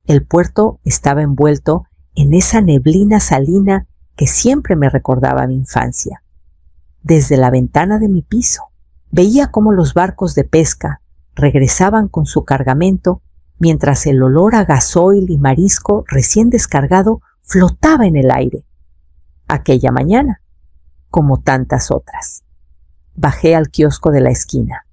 El puerto estaba envuelto en esa neblina salina que siempre me recordaba mi infancia. Desde la ventana de mi piso veía cómo los barcos de pesca regresaban con su cargamento mientras el olor a gasoil y marisco recién descargado flotaba en el aire. Aquella mañana, como tantas otras, bajé al kiosco de la esquina.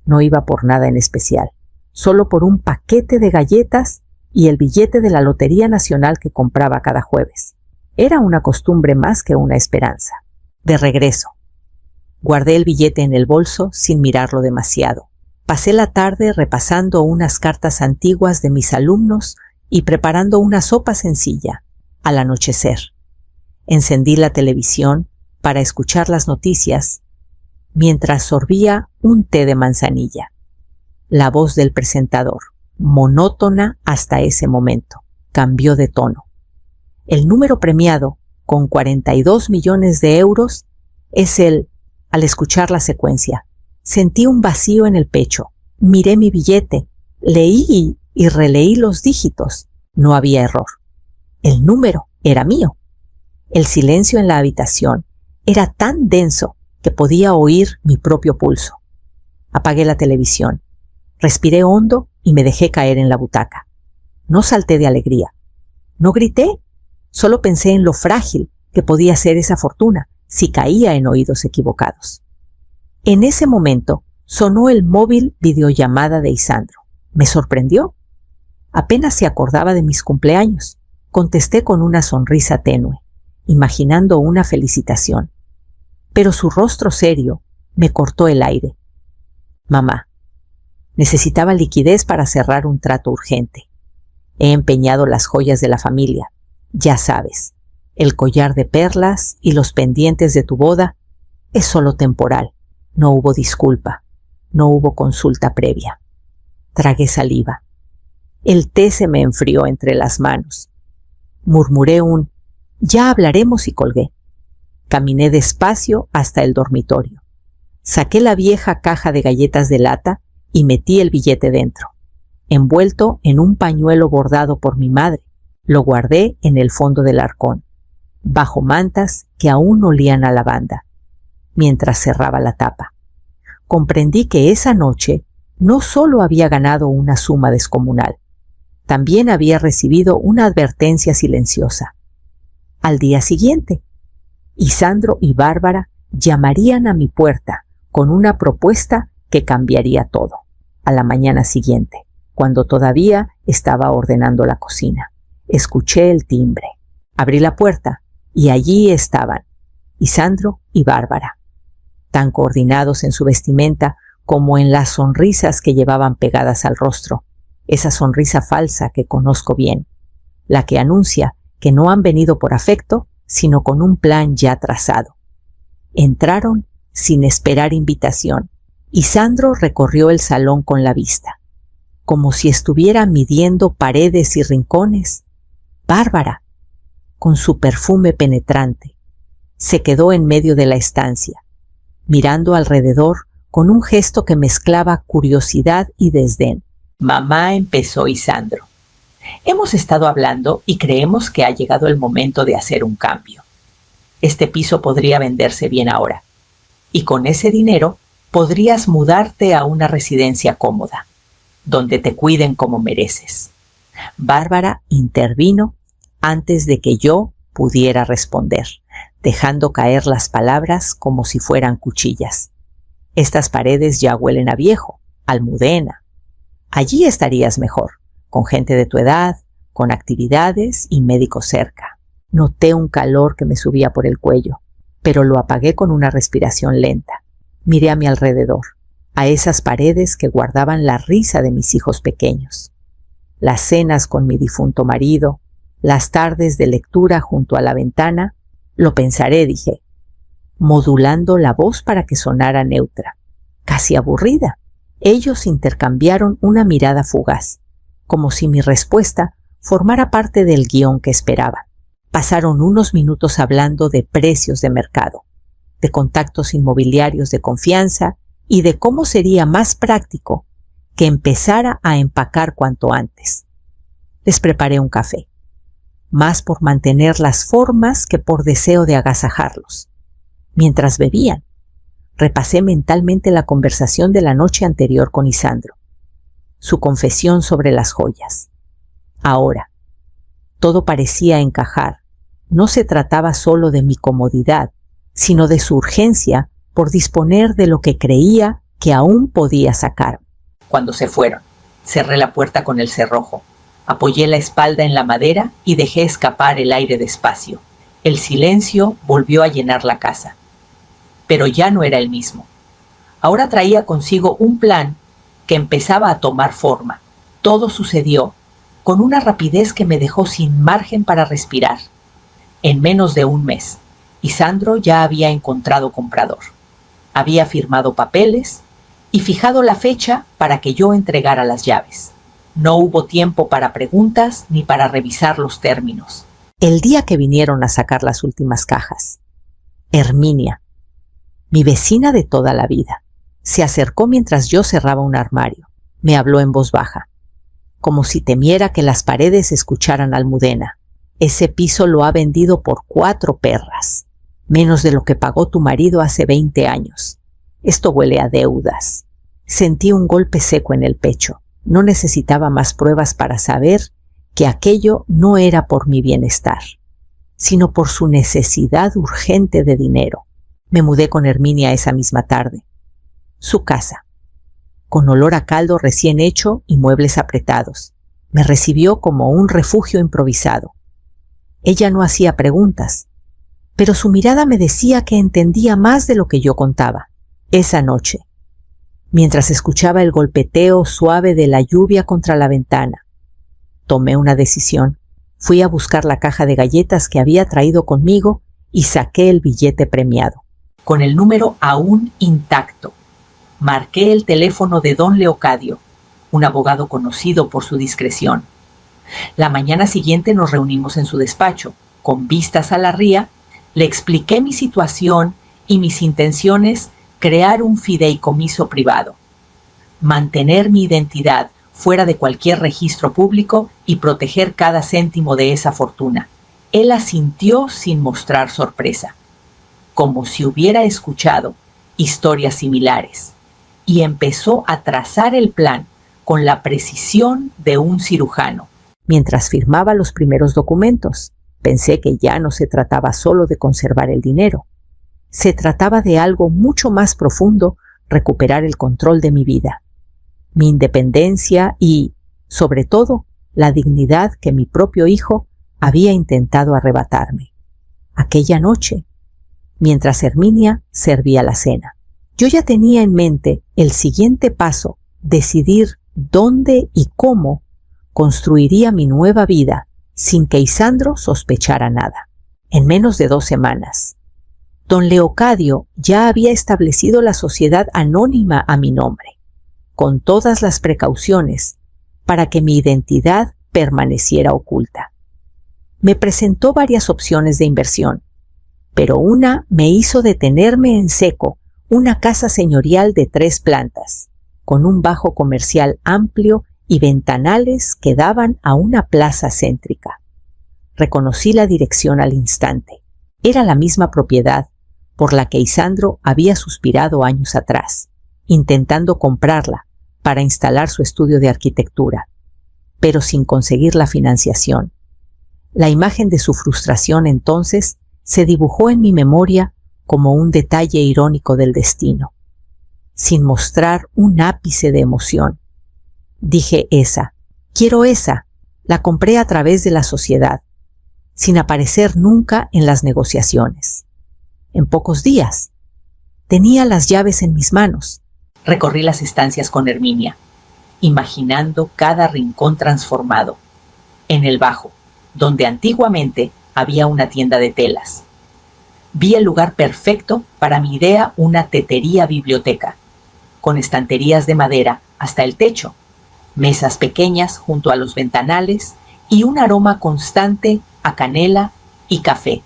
No iba por nada en especial, solo por un paquete de galletas y el billete de la Lotería Nacional que compraba cada jueves. Era una costumbre más que una esperanza. De regreso, guardé el billete en el bolso sin mirarlo demasiado. Pasé la tarde repasando unas cartas antiguas de mis alumnos y preparando una sopa sencilla. Al anochecer, encendí la televisión para escuchar las noticias mientras sorbía un té de manzanilla. La voz del presentador, monótona hasta ese momento, cambió de tono. El número premiado, con 42 millones de euros, es el... Al escuchar la secuencia, sentí un vacío en el pecho. Miré mi billete, leí y releí los dígitos. No había error. El número era mío. El silencio en la habitación era tan denso que podía oír mi propio pulso. Apagué la televisión, respiré hondo y me dejé caer en la butaca. No salté de alegría. No grité, solo pensé en lo frágil que podía ser esa fortuna si caía en oídos equivocados. En ese momento sonó el móvil videollamada de Isandro. Me sorprendió. Apenas se acordaba de mis cumpleaños. Contesté con una sonrisa tenue, imaginando una felicitación. Pero su rostro serio me cortó el aire. Mamá, necesitaba liquidez para cerrar un trato urgente. He empeñado las joyas de la familia. Ya sabes, el collar de perlas y los pendientes de tu boda es solo temporal. No hubo disculpa, no hubo consulta previa. Tragué saliva. El té se me enfrió entre las manos. Murmuré un «ya hablaremos» y colgué. Caminé despacio hasta el dormitorio. Saqué la vieja caja de galletas de lata y metí el billete dentro. Envuelto en un pañuelo bordado por mi madre, lo guardé en el fondo del arcón, bajo mantas que aún olían a lavanda. Mientras cerraba la tapa, comprendí que esa noche no solo había ganado una suma descomunal, también había recibido una advertencia silenciosa. Al día siguiente, Isandro y Bárbara llamarían a mi puerta con una propuesta que cambiaría todo. A la mañana siguiente, cuando todavía estaba ordenando la cocina, escuché el timbre. Abrí la puerta y allí estaban Isandro y Bárbara, tan coordinados en su vestimenta como en las sonrisas que llevaban pegadas al rostro, esa sonrisa falsa que conozco bien, la que anuncia que no han venido por afecto, sino con un plan ya trazado. Entraron sin esperar invitación. Isandro recorrió el salón con la vista, como si estuviera midiendo paredes y rincones. Bárbara, con su perfume penetrante, se quedó en medio de la estancia, mirando alrededor con un gesto que mezclaba curiosidad y desdén. Mamá, empezó Isandro. Hemos estado hablando y creemos que ha llegado el momento de hacer un cambio. Este piso podría venderse bien ahora, y con ese dinero podrías mudarte a una residencia cómoda, donde te cuiden como mereces. Bárbara intervino antes de que yo pudiera responder, dejando caer las palabras como si fueran cuchillas. Estas paredes ya huelen a viejo, Almudena. Allí estarías mejor, con gente de tu edad, con actividades y médicos cerca. Noté un calor que me subía por el cuello, pero lo apagué con una respiración lenta. Miré a mi alrededor, a esas paredes que guardaban la risa de mis hijos pequeños. Las cenas con mi difunto marido, las tardes de lectura junto a la ventana. Lo pensaré, dije, modulando la voz para que sonara neutra, casi aburrida. Ellos intercambiaron una mirada fugaz, como si mi respuesta formara parte del guión que esperaban. Pasaron unos minutos hablando de precios de mercado, de contactos inmobiliarios de confianza y de cómo sería más práctico que empezara a empacar cuanto antes. Les preparé un café, más por mantener las formas que por deseo de agasajarlos. Mientras bebían, repasé mentalmente la conversación de la noche anterior con Isandro, su confesión sobre las joyas. Ahora, todo parecía encajar. No se trataba solo de mi comodidad, sino de su urgencia por disponer de lo que creía que aún podía sacar. Cuando se fueron, cerré la puerta con el cerrojo, apoyé la espalda en la madera y dejé escapar el aire despacio. El silencio volvió a llenar la casa, pero ya no era el mismo. Ahora traía consigo un plan que empezaba a tomar forma. Todo sucedió con una rapidez que me dejó sin margen para respirar. En menos de un mes, Isandro ya había encontrado comprador. Había firmado papeles y fijado la fecha para que yo entregara las llaves. No hubo tiempo para preguntas ni para revisar los términos. El día que vinieron a sacar las últimas cajas, Herminia, mi vecina de toda la vida, se acercó mientras yo cerraba un armario. Me habló en voz baja, como si temiera que las paredes escucharan Almudena. Ese piso lo ha vendido por 4 perras, menos de lo que pagó tu marido hace 20 años. Esto huele a deudas. Sentí un golpe seco en el pecho. No necesitaba más pruebas para saber que aquello no era por mi bienestar, sino por su necesidad urgente de dinero. Me mudé con Herminia esa misma tarde. Su casa, con olor a caldo recién hecho y muebles apretados, me recibió como un refugio improvisado. Ella no hacía preguntas, pero su mirada me decía que entendía más de lo que yo contaba. Esa noche, mientras escuchaba el golpeteo suave de la lluvia contra la ventana, tomé una decisión. Fui a buscar la caja de galletas que había traído conmigo y saqué el billete premiado. Con el número aún intacto, marqué el teléfono de don Leocadio, un abogado conocido por su discreción. La mañana siguiente nos reunimos en su despacho. Con vistas a la ría, le expliqué mi situación y mis intenciones: crear un fideicomiso privado, mantener mi identidad fuera de cualquier registro público y proteger cada céntimo de esa fortuna. Él asintió sin mostrar sorpresa, como si hubiera escuchado historias similares, y empezó a trazar el plan con la precisión de un cirujano. Mientras firmaba los primeros documentos, pensé que ya no se trataba solo de conservar el dinero. Se trataba de algo mucho más profundo: recuperar el control de mi vida, mi independencia y, sobre todo, la dignidad que mi propio hijo había intentado arrebatarme. Aquella noche, mientras Herminia servía la cena, yo ya tenía en mente el siguiente paso: decidir dónde y cómo construiría mi nueva vida sin que Isandro sospechara nada. En menos de 2 semanas, don Leocadio ya había establecido la sociedad anónima a mi nombre, con todas las precauciones para que mi identidad permaneciera oculta. Me presentó varias opciones de inversión, pero una me hizo detenerme en seco: una casa señorial de 3 plantas, con un bajo comercial amplio y ventanales que daban a una plaza céntrica. Reconocí la dirección al instante. Era la misma propiedad por la que Isandro había suspirado años atrás, intentando comprarla para instalar su estudio de arquitectura, pero sin conseguir la financiación. La imagen de su frustración entonces se dibujó en mi memoria como un detalle irónico del destino. Sin mostrar un ápice de emoción, dije: quiero esa. La compré a través de la sociedad, sin aparecer nunca en las negociaciones. En pocos días, tenía las llaves en mis manos. Recorrí las estancias con Herminia, imaginando cada rincón transformado. En el bajo, donde antiguamente había una tienda de telas, vi el lugar perfecto para mi idea: una tetería biblioteca, con estanterías de madera hasta el techo, mesas pequeñas junto a los ventanales y un aroma constante a canela y café.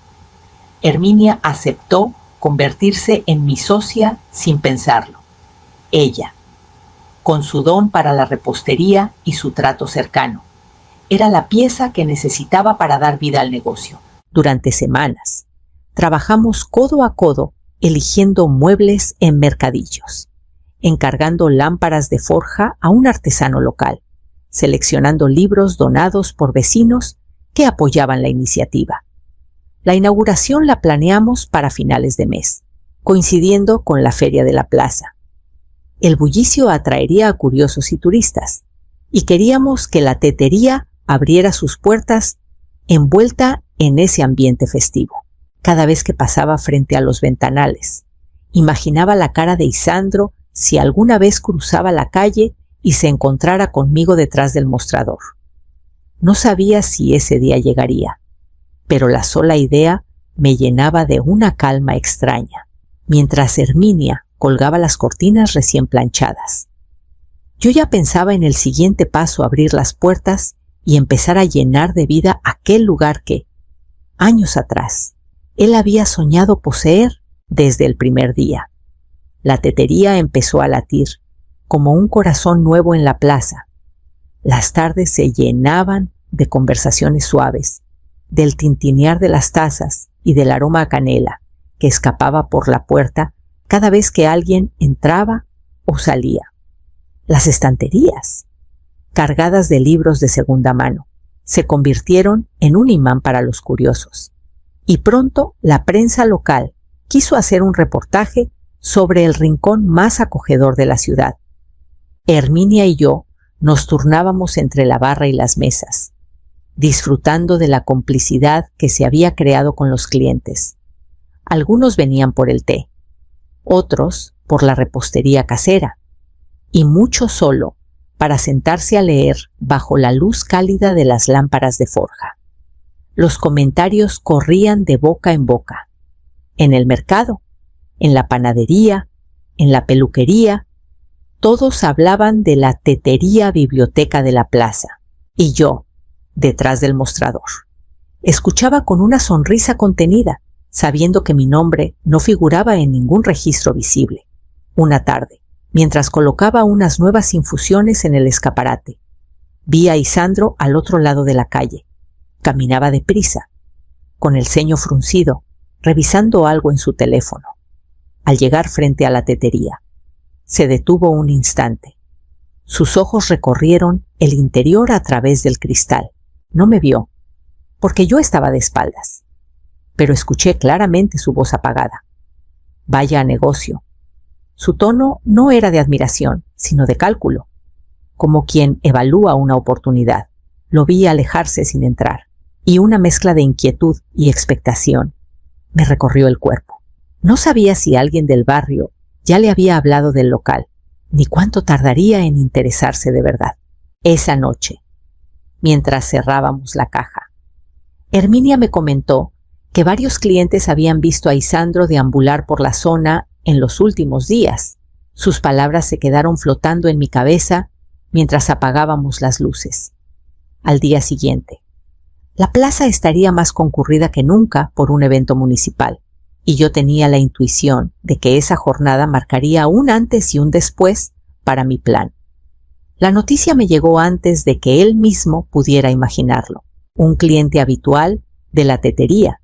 Herminia aceptó convertirse en mi socia sin pensarlo. Ella, con su don para la repostería y su trato cercano, era la pieza que necesitaba para dar vida al negocio. Durante semanas, trabajamos codo a codo eligiendo muebles en mercadillos, encargando lámparas de forja a un artesano local, seleccionando libros donados por vecinos que apoyaban la iniciativa. La inauguración la planeamos para finales de mes, coincidiendo con la feria de la plaza. El bullicio atraería a curiosos y turistas, y queríamos que la tetería abriera sus puertas envuelta en ese ambiente festivo. Cada vez que pasaba frente a los ventanales, imaginaba la cara de Isandro si alguna vez cruzaba la calle y se encontrara conmigo detrás del mostrador. No sabía si ese día llegaría, pero la sola idea me llenaba de una calma extraña, mientras Herminia colgaba las cortinas recién planchadas. Yo ya pensaba en el siguiente paso: abrir las puertas y empezar a llenar de vida aquel lugar que, años atrás, él había soñado poseer desde el primer día. La tetería empezó a latir, como un corazón nuevo en la plaza. Las tardes se llenaban de conversaciones suaves, del tintinear de las tazas y del aroma a canela que escapaba por la puerta cada vez que alguien entraba o salía. Las estanterías, cargadas de libros de segunda mano, se convirtieron en un imán para los curiosos. Y pronto la prensa local quiso hacer un reportaje sobre el rincón más acogedor de la ciudad. Herminia y yo nos turnábamos entre la barra y las mesas, disfrutando de la complicidad que se había creado con los clientes. Algunos venían por el té, otros por la repostería casera, y muchos solo para sentarse a leer bajo la luz cálida de las lámparas de forja. Los comentarios corrían de boca en boca. En el mercado, en la panadería, en la peluquería, todos hablaban de la tetería biblioteca de la plaza, y yo, detrás del mostrador, escuchaba con una sonrisa contenida, sabiendo que mi nombre no figuraba en ningún registro visible. Una tarde, mientras colocaba unas nuevas infusiones en el escaparate, vi a Isandro al otro lado de la calle. Caminaba deprisa, con el ceño fruncido, revisando algo en su teléfono. Al llegar frente a la tetería, se detuvo un instante. Sus ojos recorrieron el interior a través del cristal. No me vio, porque yo estaba de espaldas, pero escuché claramente su voz apagada. Vaya negocio. Su tono no era de admiración, sino de cálculo, como quien evalúa una oportunidad. Lo vi alejarse sin entrar, y una mezcla de inquietud y expectación me recorrió el cuerpo. No sabía si alguien del barrio ya le había hablado del local, ni cuánto tardaría en interesarse de verdad. Esa noche, mientras cerrábamos la caja, Herminia me comentó que varios clientes habían visto a Isandro deambular por la zona en los últimos días. Sus palabras se quedaron flotando en mi cabeza mientras apagábamos las luces. Al día siguiente, la plaza estaría más concurrida que nunca por un evento municipal, y yo tenía la intuición de que esa jornada marcaría un antes y un después para mi plan. La noticia me llegó antes de que él mismo pudiera imaginarlo. Un cliente habitual de la tetería,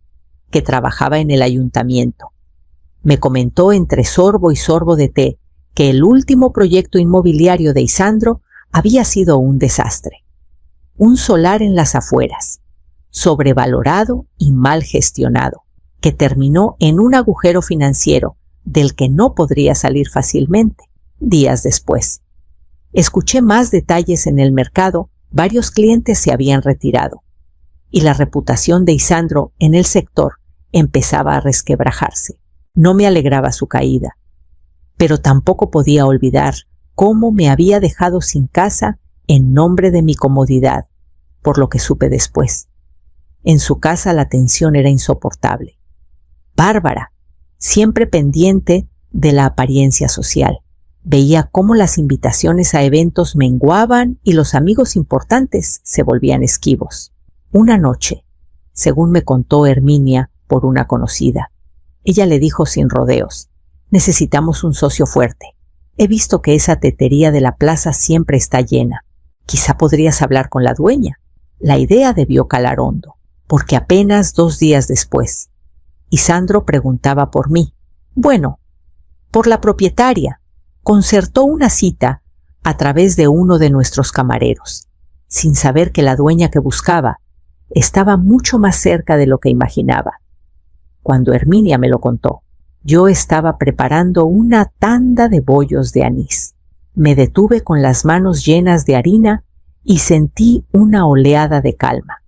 que trabajaba en el ayuntamiento, me comentó entre sorbo y sorbo de té que el último proyecto inmobiliario de Isandro había sido un desastre. Un solar en las afueras, sobrevalorado y mal gestionado, que terminó en un agujero financiero del que no podría salir fácilmente. Días después, escuché más detalles en el mercado. Varios clientes se habían retirado, y la reputación de Isandro en el sector empezaba a resquebrajarse. No me alegraba su caída, pero tampoco podía olvidar cómo me había dejado sin casa en nombre de mi comodidad, por lo que supe después. En su casa la tensión era insoportable. Bárbara, siempre pendiente de la apariencia social, veía cómo las invitaciones a eventos menguaban y los amigos importantes se volvían esquivos. Una noche, según me contó Herminia por una conocida, ella le dijo sin rodeos: necesitamos un socio fuerte. He visto que esa tetería de la plaza siempre está llena. Quizá podrías hablar con la dueña. La idea debió calar hondo, porque apenas 2 días después, Isandro preguntaba por mí. Bueno, por la propietaria. Concertó una cita a través de uno de nuestros camareros, sin saber que la dueña que buscaba estaba mucho más cerca de lo que imaginaba. Cuando Herminia me lo contó, yo estaba preparando una tanda de bollos de anís. Me detuve con las manos llenas de harina y sentí una oleada de calma,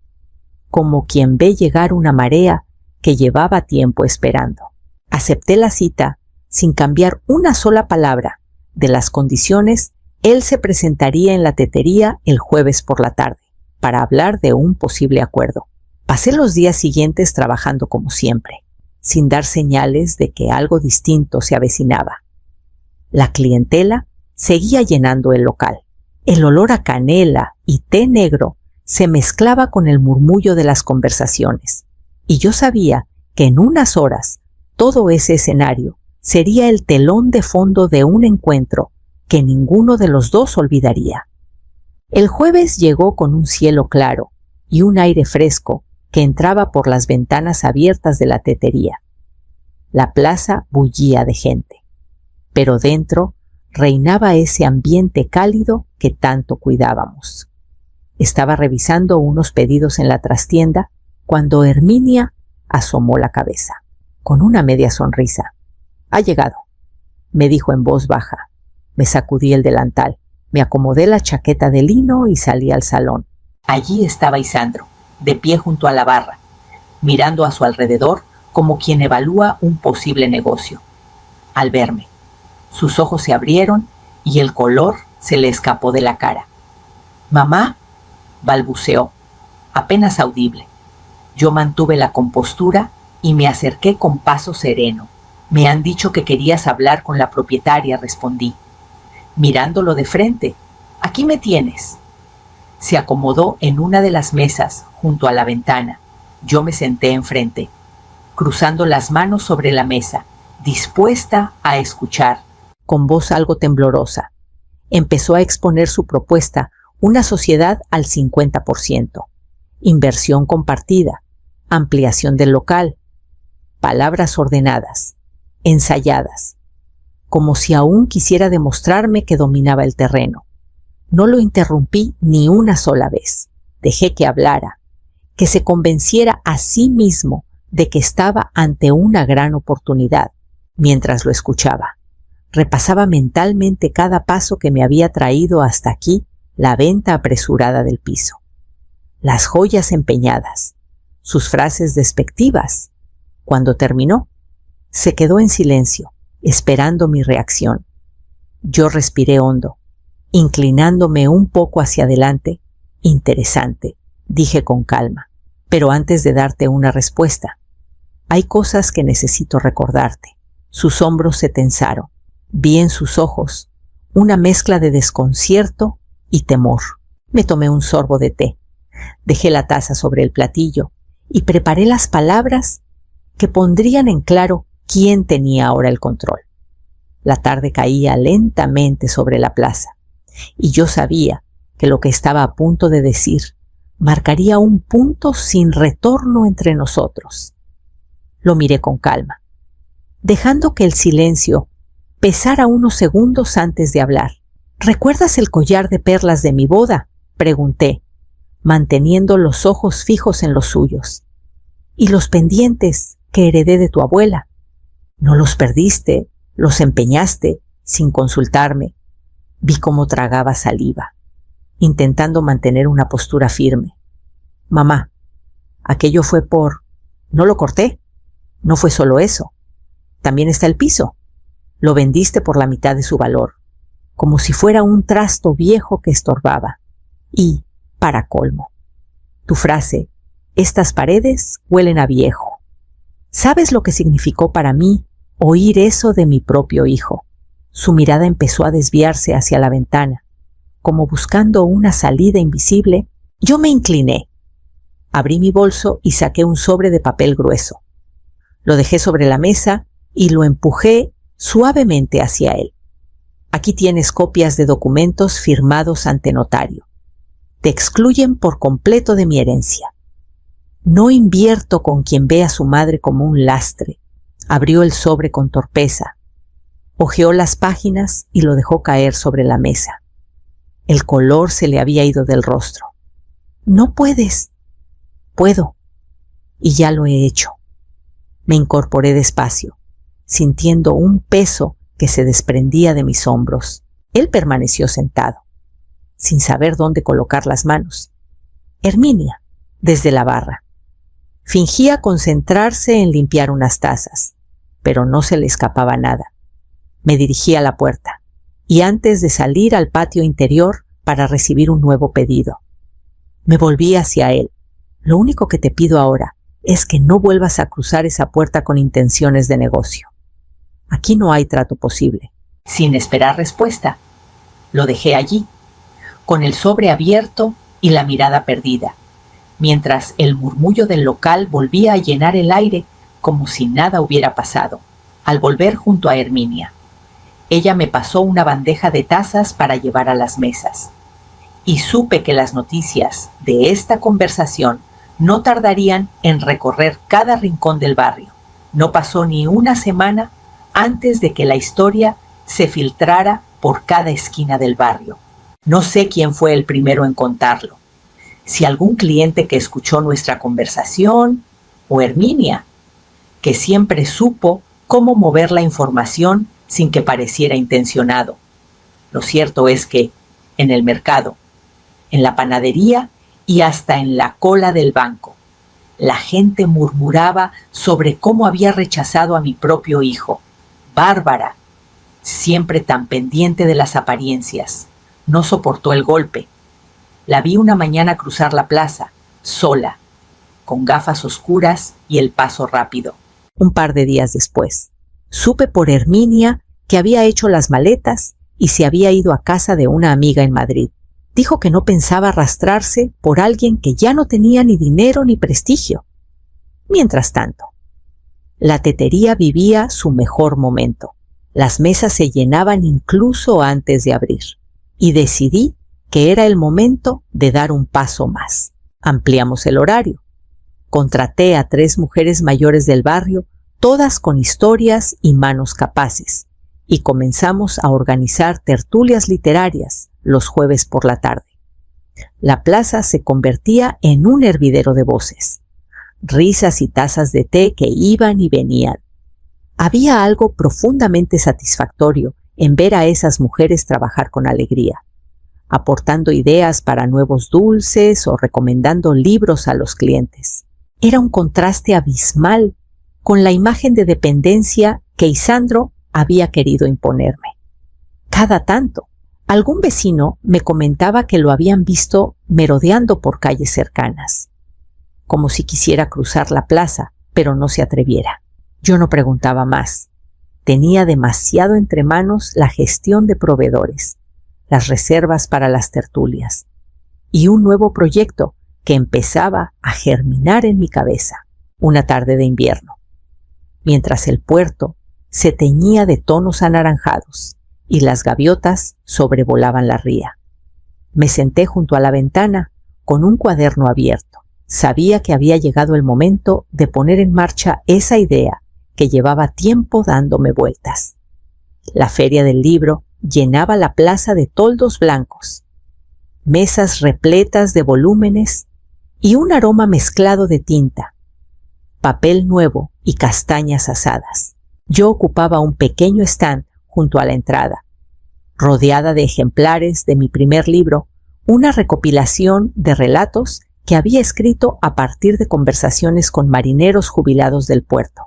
como quien ve llegar una marea que llevaba tiempo esperando. Acepté la cita sin cambiar una sola palabra de las condiciones. Él se presentaría en la tetería el jueves por la tarde para hablar de un posible acuerdo. Pasé los días siguientes trabajando como siempre, sin dar señales de que algo distinto se avecinaba. La clientela seguía llenando el local. El olor a canela y té negro se mezclaba con el murmullo de las conversaciones, y yo sabía que en unas horas todo ese escenario sería el telón de fondo de un encuentro que ninguno de los dos olvidaría. El jueves llegó con un cielo claro y un aire fresco que entraba por las ventanas abiertas de la tetería. La plaza bullía de gente, pero dentro reinaba ese ambiente cálido que tanto cuidábamos. Estaba revisando unos pedidos en la trastienda cuando Herminia asomó la cabeza, con una media sonrisa. «Ha llegado», me dijo en voz baja. Me sacudí el delantal, me acomodé la chaqueta de lino y salí al salón. Allí estaba Isandro, de pie junto a la barra, mirando a su alrededor como quien evalúa un posible negocio. Al verme, sus ojos se abrieron y el color se le escapó de la cara. «Mamá», balbuceó, apenas audible. Yo mantuve la compostura y me acerqué con paso sereno. «Me han dicho que querías hablar con la propietaria», respondí, mirándolo de frente. «Aquí me tienes». Se acomodó en una de las mesas junto a la ventana. Yo me senté enfrente, cruzando las manos sobre la mesa, dispuesta a escuchar. Con voz algo temblorosa, empezó a exponer su propuesta: una sociedad al 50%, inversión compartida, ampliación del local, palabras ordenadas, ensayadas, como si aún quisiera demostrarme que dominaba el terreno. No lo interrumpí ni una sola vez. Dejé que hablara, que se convenciera a sí mismo de que estaba ante una gran oportunidad. Mientras lo escuchaba, repasaba mentalmente cada paso que me había traído hasta aquí, la venta apresurada del piso, las joyas empeñadas, sus frases despectivas. Cuando terminó, se quedó en silencio, esperando mi reacción. Yo respiré hondo, inclinándome un poco hacia adelante. «Interesante», dije con calma, «pero antes de darte una respuesta, hay cosas que necesito recordarte». Sus hombros se tensaron. Vi en sus ojos una mezcla de desconcierto y temor. Me tomé un sorbo de té, dejé la taza sobre el platillo y preparé las palabras que pondrían en claro quién tenía ahora el control. La tarde caía lentamente sobre la plaza, y yo sabía que lo que estaba a punto de decir marcaría un punto sin retorno entre nosotros. Lo miré con calma, dejando que el silencio pesara unos segundos antes de hablar. «¿Recuerdas el collar de perlas de mi boda?», pregunté, manteniendo los ojos fijos en los suyos. «¿Y los pendientes que heredé de tu abuela? ¿No los perdiste? ¿Los empeñaste sin consultarme?» Vi cómo tragaba saliva, intentando mantener una postura firme. «Mamá, aquello fue por... No lo corté. No fue solo eso. También está el piso. Lo vendiste por la mitad de su valor, como si fuera un trasto viejo que estorbaba. Y, para colmo, tu frase, estas paredes huelen a viejo. ¿Sabes lo que significó para mí oír eso de mi propio hijo? Su mirada empezó a desviarse hacia la ventana, como buscando una salida invisible. Yo me incliné. Abrí mi bolso y saqué un sobre de papel grueso. Lo dejé sobre la mesa y lo empujé suavemente hacia él. Aquí tienes copias de documentos firmados ante notario. te excluyen por completo de mi herencia. No invierto con quien ve a su madre como un lastre. Abrió el sobre con torpeza, hojeó las páginas y lo dejó caer sobre la mesa. El color se le había ido del rostro. No puedes. Puedo. Y ya lo he hecho. Me incorporé despacio, sintiendo un peso que se desprendía de mis hombros. Él permaneció sentado, sin saber dónde colocar las manos. Herminia, desde la barra. Fingía concentrarse en limpiar unas tazas, pero no se le escapaba nada. Me dirigí a la puerta, y antes de salir al patio interior para recibir un nuevo pedido, me volví hacia él. Lo único que te pido ahora es que no vuelvas a cruzar esa puerta con intenciones de negocio. Aquí no hay trato posible. Sin esperar respuesta, lo dejé allí, con el sobre abierto y la mirada perdida, mientras el murmullo del local volvía a llenar el aire como si nada hubiera pasado. Al volver junto a Herminia, ella me pasó una bandeja de tazas para llevar a las mesas, y supe que las noticias de esta conversación no tardarían en recorrer cada rincón del barrio. No pasó ni una semana antes de que la historia se filtrara por cada esquina del barrio. No sé quién fue el primero en contarlo, si algún cliente que escuchó nuestra conversación o Herminia, que siempre supo cómo mover la información sin que pareciera intencionado. Lo cierto es que en el mercado, en la panadería y hasta en la cola del banco, la gente murmuraba sobre cómo había rechazado a mi propio hijo. Bárbara, siempre tan pendiente de las apariencias, no soportó el golpe. La vi una mañana cruzar la plaza, sola, con gafas oscuras y el paso rápido. Un par de días después, supe por Herminia que había hecho las maletas y se había ido a casa de una amiga en Madrid. Dijo que no pensaba arrastrarse por alguien que ya no tenía ni dinero ni prestigio. Mientras tanto, la tetería vivía su mejor momento. Las mesas se llenaban incluso antes de abrir, y decidí que era el momento de dar un paso más. Ampliamos el horario. Contraté a 3 mujeres mayores del barrio, todas con historias y manos capaces, y comenzamos a organizar tertulias literarias los jueves por la tarde. La plaza se convertía en un hervidero de voces, risas y tazas de té que iban y venían. Había algo profundamente satisfactorio en ver a esas mujeres trabajar con alegría, aportando ideas para nuevos dulces o recomendando libros a los clientes. Era un contraste abismal con la imagen de dependencia que Isandro había querido imponerme. Cada tanto, algún vecino me comentaba que lo habían visto merodeando por calles cercanas, como si quisiera cruzar la plaza, pero no se atreviera. Yo no preguntaba más. Tenía demasiado entre manos la gestión de proveedores, las reservas para las tertulias y un nuevo proyecto que empezaba a germinar en mi cabeza. Una tarde de invierno, mientras el puerto se teñía de tonos anaranjados y las gaviotas sobrevolaban la ría. Me senté junto a la ventana con un cuaderno abierto. Sabía que había llegado el momento de poner en marcha esa idea que llevaba tiempo dándome vueltas. La feria del libro llenaba la plaza de toldos blancos, mesas repletas de volúmenes y un aroma mezclado de tinta, papel nuevo y castañas asadas. Yo ocupaba un pequeño stand junto a la entrada, rodeada de ejemplares de mi primer libro, una recopilación de relatos que había escrito a partir de conversaciones con marineros jubilados del puerto.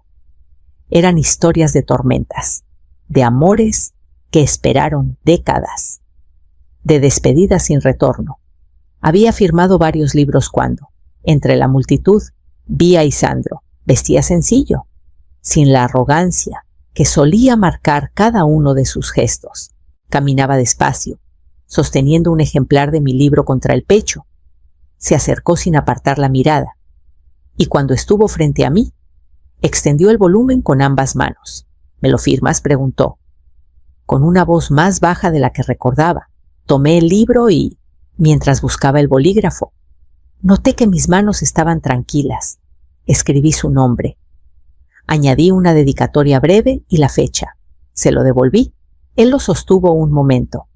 Eran historias de tormentas, de amores que esperaron décadas, de despedidas sin retorno. Había firmado varios libros cuando, entre la multitud, vi a Isandro. Vestía sencillo, sin la arrogancia que solía marcar cada uno de sus gestos. Caminaba despacio, sosteniendo un ejemplar de mi libro contra el pecho. Se acercó sin apartar la mirada, y cuando estuvo frente a mí, extendió el volumen con ambas manos. ¿Me lo firmas?, preguntó. Con una voz más baja de la que recordaba, tomé el libro y Mientras buscaba el bolígrafo, noté que mis manos estaban tranquilas. Escribí su nombre. Añadí una dedicatoria breve y la fecha. Se lo devolví. Él lo sostuvo un momento,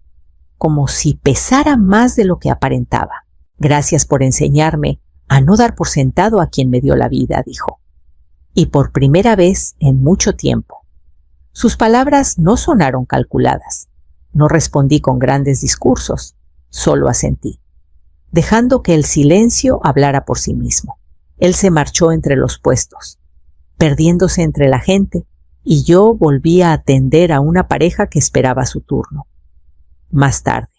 como si pesara más de lo que aparentaba. Gracias por enseñarme a no dar por sentado a quien me dio la vida, dijo. Y por primera vez en mucho tiempo. Sus palabras no sonaron calculadas. No respondí con grandes discursos, solo asentí, dejando que el silencio hablara por sí mismo. Él se marchó entre los puestos, perdiéndose entre la gente, y yo volví a atender a una pareja que esperaba su turno. Más tarde,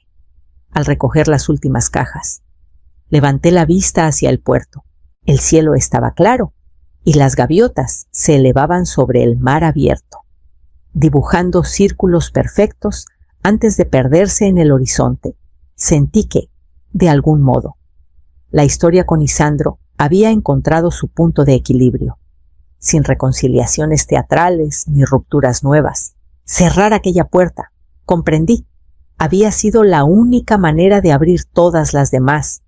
al recoger las últimas cajas, levanté la vista hacia el puerto. El cielo estaba claro, y las gaviotas se elevaban sobre el mar abierto, dibujando círculos perfectos antes de perderse en el horizonte. Sentí que, de algún modo, la historia con Isandro había encontrado su punto de equilibrio, sin reconciliaciones teatrales ni rupturas nuevas. Cerrar aquella puerta, comprendí, había sido la única manera de abrir todas las demás,